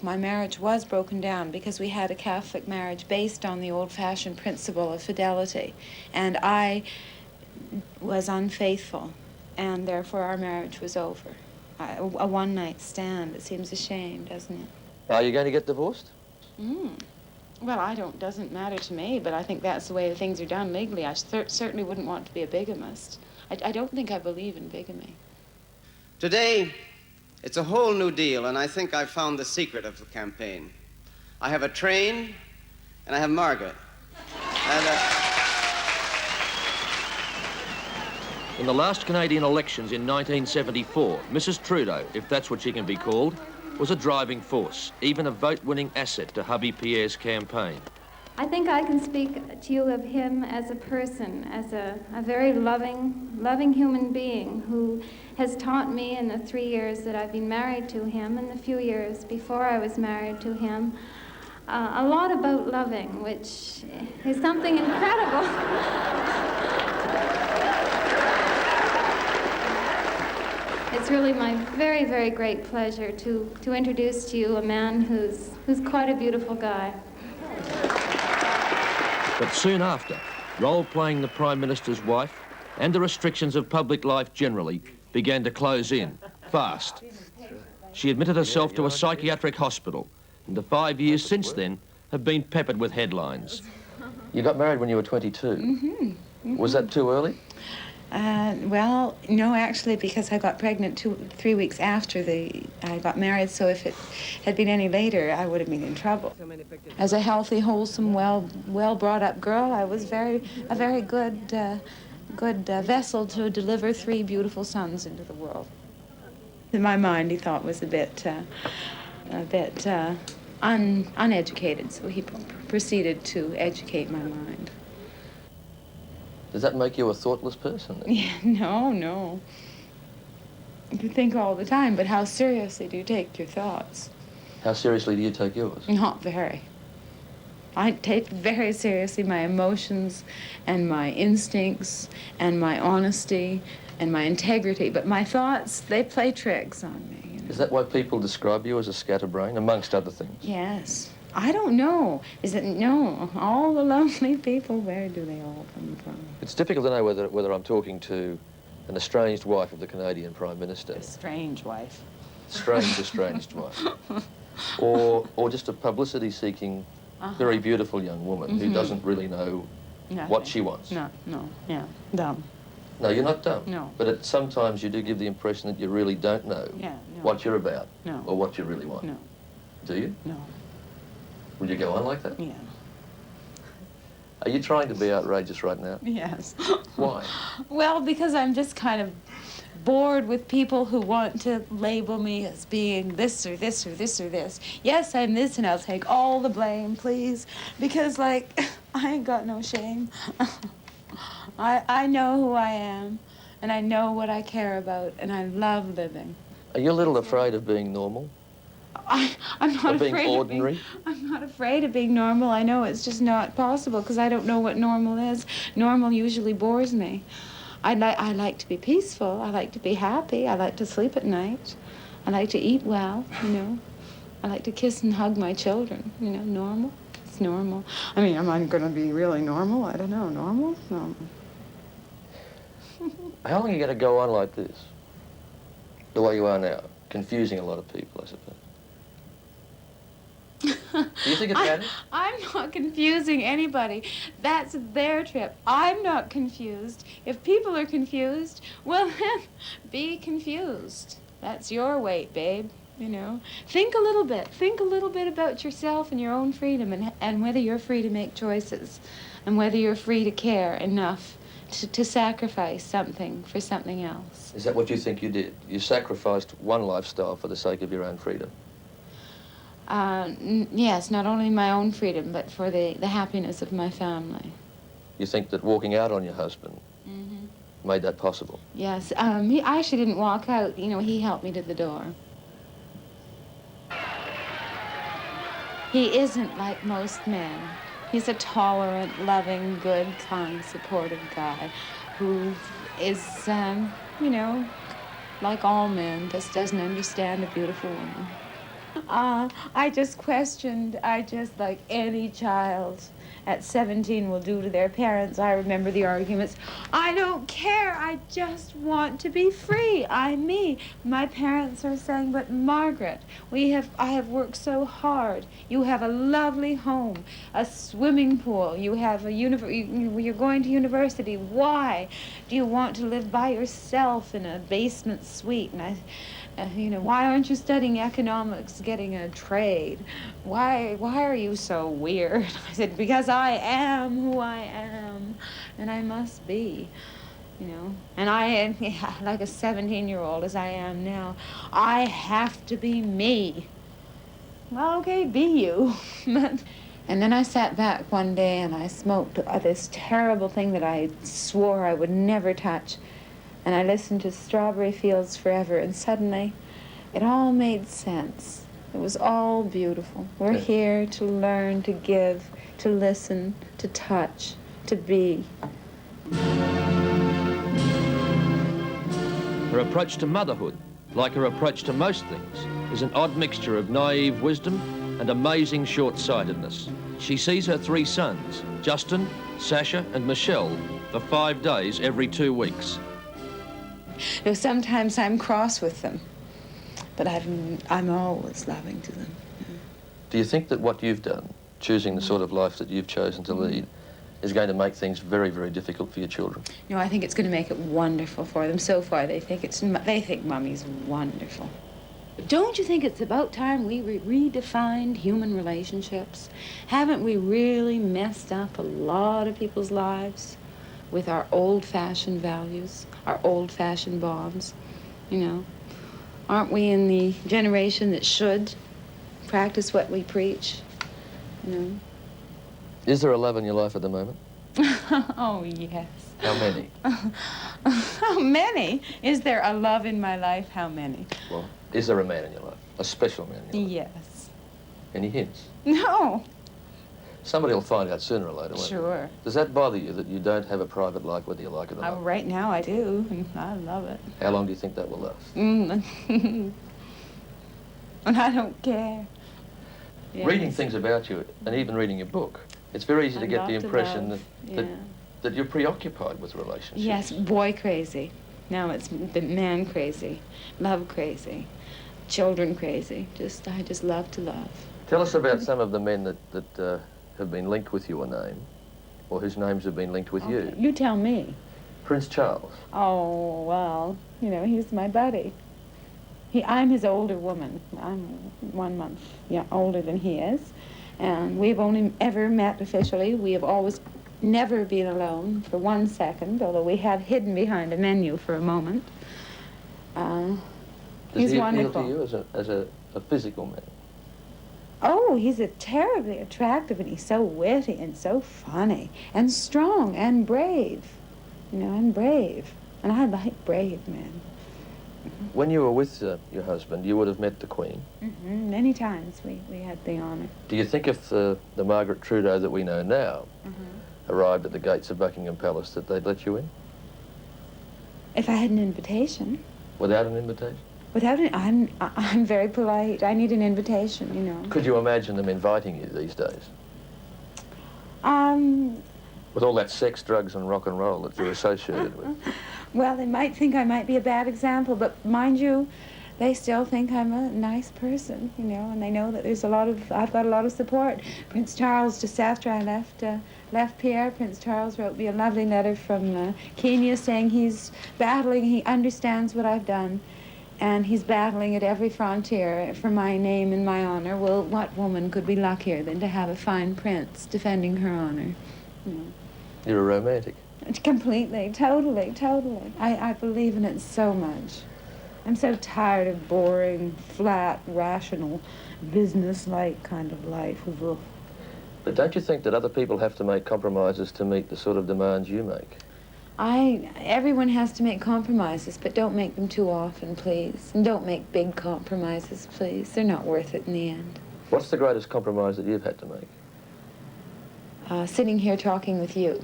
My marriage was broken down because we had a Catholic marriage based on the old-fashioned principle of fidelity, and I was unfaithful, and therefore our marriage was over. A one-night stand. It seems a shame, doesn't it? Are you going to get divorced? Well, doesn't matter to me, but I think that's the way things are done legally. I certainly wouldn't want to be a bigamist. I don't think I believe in bigamy. Today, it's a whole new deal, and I think I've found the secret of the campaign. I have a train, and I have Margaret. In the last Canadian elections in 1974, Mrs. Trudeau, if that's what she can be called, was a driving force, even a vote-winning asset to hubby Pierre's campaign. I think I can speak to you of him as a person, as a very loving human being who has taught me in the 3 years that I've been married to him and the few years before I was married to him a lot about loving, which is something incredible. It's really my very, very great pleasure to introduce to you a man who's quite a beautiful guy. But soon after, role-playing the Prime Minister's wife and the restrictions of public life generally began to close in, fast. She admitted herself to a psychiatric hospital, and the 5 years since then have been peppered with headlines. You got married when you were 22. Was that too early? Well, no, actually, because I got pregnant 3 weeks after I got married, so if it had been any later, I would have been in trouble. As a healthy, wholesome, well brought up girl, I was a very good vessel to deliver 3 beautiful sons into the world. In my mind, he thought was a bit uneducated, so he proceeded to educate my mind. Does that make you a thoughtless person? Yeah, no. You think all the time, but how seriously do you take your thoughts? How seriously do you take yours? Not very. I take very seriously my emotions and my instincts and my honesty and my integrity, but my thoughts, they play tricks on me. You know? Is that why people describe you as a scatterbrain, amongst other things? Yes. I don't know. No, all the lonely people, where do they all come from? It's difficult to know whether I'm talking to an estranged wife of the Canadian Prime Minister. A strange wife. Estranged wife. Or just a publicity-seeking, very beautiful young woman who doesn't really know what she wants. No, yeah, dumb. No, you're not dumb. No. But sometimes you do give the impression that you really don't know what you're about or what you really want. No. Do you? No. Would you go on like that? Yeah. Are you trying to be outrageous right now? Yes. Why? Well, because I'm just kind of bored with people who want to label me as being this or this or this or this. Yes, I'm this, and I'll take all the blame, please, because, like, I ain't got no shame. I know who I am, and I know what I care about, and I love living. Are you a little afraid of being normal? I'm not of being afraid ordinary? I'm not afraid of being normal. I know it's just not possible because I don't know what normal is. Normal usually bores me. I like to be peaceful. I like to be happy. I like to sleep at night. I like to eat well, you know. I like to kiss and hug my children, you know. Normal. It's normal. I mean, am I going to be really normal? I don't know. Normal? Normal. How long are you going to go on like this? The way you are now? Confusing a lot of people, I suppose. Do you think it's bad? I'm not confusing anybody. That's their trip. I'm not confused. If people are confused, well then, be confused. That's your weight, babe, you know. Think a little bit. Think a little bit about yourself and your own freedom and whether you're free to make choices and whether you're free to care enough to sacrifice something for something else. Is that what you think you did? You sacrificed one lifestyle for the sake of your own freedom? Yes, not only my own freedom, but for the happiness of my family. You think that walking out on your husband made that possible? Yes. He actually didn't walk out. You know, he helped me to the door. He isn't like most men. He's a tolerant, loving, good, kind, supportive guy who is, you know, like all men, just doesn't understand a beautiful woman. I just questioned, like any child at 17 will do to their parents. I remember the arguments. I don't care. I just want to be free. I'm me. My parents are saying, but Margaret, I have worked so hard. You have a lovely home, a swimming pool. You have you're going to university. Why do you want to live by yourself in a basement suite? And why aren't you studying economics, getting a trade? Why are you so weird? I said, because I am who I am, and I must be, And I, like a 17-year-old as I am now, I have to be me. Well, okay, be you. And then I sat back one day and I smoked this terrible thing that I swore I would never touch. And I listened to Strawberry Fields Forever, and suddenly it all made sense. It was all beautiful. We're here to learn, to give, to listen, to touch, to be. Her approach to motherhood, like her approach to most things, is an odd mixture of naive wisdom and amazing short-sightedness. She sees her 3 sons, Justin, Sasha, and Michelle, for 5 days every 2 weeks. Sometimes I'm cross with them, but I'm always loving to them. Do you think that what you've done, choosing the sort of life that you've chosen to lead, is going to make things very, very difficult for your children? No, I think it's going to make it wonderful for them. So far, they think Mommy's wonderful. Don't you think it's about time we redefined human relationships? Haven't we really messed up a lot of people's lives with our old-fashioned values, our old-fashioned bonds, Aren't we in the generation that should practice what we preach, Is there a love in your life at the moment? Oh, yes. How many? How many? Is there a love in my life? How many? Well, is there a man in your life? A special man in your life? Yes. Any hints? No. Somebody will find out sooner or later, won't Sure. it? Does that bother you that you don't have a private life whether you like it or not? Right now I do, and I love it. How long do you think that will last? And I don't care. Yes. Reading things about you, and even reading your book, it's very easy to get the impression that you're preoccupied with relationships. Yes, boy crazy. Now it's the man crazy, love crazy, children crazy. I just love to love. Tell us about some of the men that have been linked with your name, or whose names have been linked with you. You tell me. Prince Charles. Oh, well, he's my buddy. I'm his older woman. I'm 1 month older than he is. And we've only ever met officially. We have always never been alone for 1 second, although we have hidden behind a menu for a moment. He's wonderful. Does he appeal to you as a physical man? Oh, he's terribly attractive, and he's so witty and so funny and strong and brave, and brave. And I like brave men. When you were with your husband, you would have met the Queen. Mm-hmm. Many times we had the honor. Do you think if the Margaret Trudeau that we know now arrived at the gates of Buckingham Palace that they'd let you in? If I had an invitation. Without an invitation? Without it, I'm very polite. I need an invitation, Could you imagine them inviting you these days? With all that sex, drugs, and rock and roll that you're associated with. Well, they might think I might be a bad example, but mind you, they still think I'm a nice person, and they know that I've got a lot of support. Prince Charles, just after I left Pierre, Prince Charles wrote me a lovely letter from Kenya saying he's battling, he understands what I've done, and he's battling at every frontier for my name and my honor. Well, what woman could be luckier than to have a fine prince defending her honor? You're a romantic. Completely, totally. I believe in it so much. I'm so tired of boring, flat, rational, business-like kind of life. But don't you think that other people have to make compromises to meet the sort of demands you make? Everyone has to make compromises, but don't make them too often, please. And don't make big compromises, please. They're not worth it in the end. What's the greatest compromise that you've had to make? Sitting here talking with you.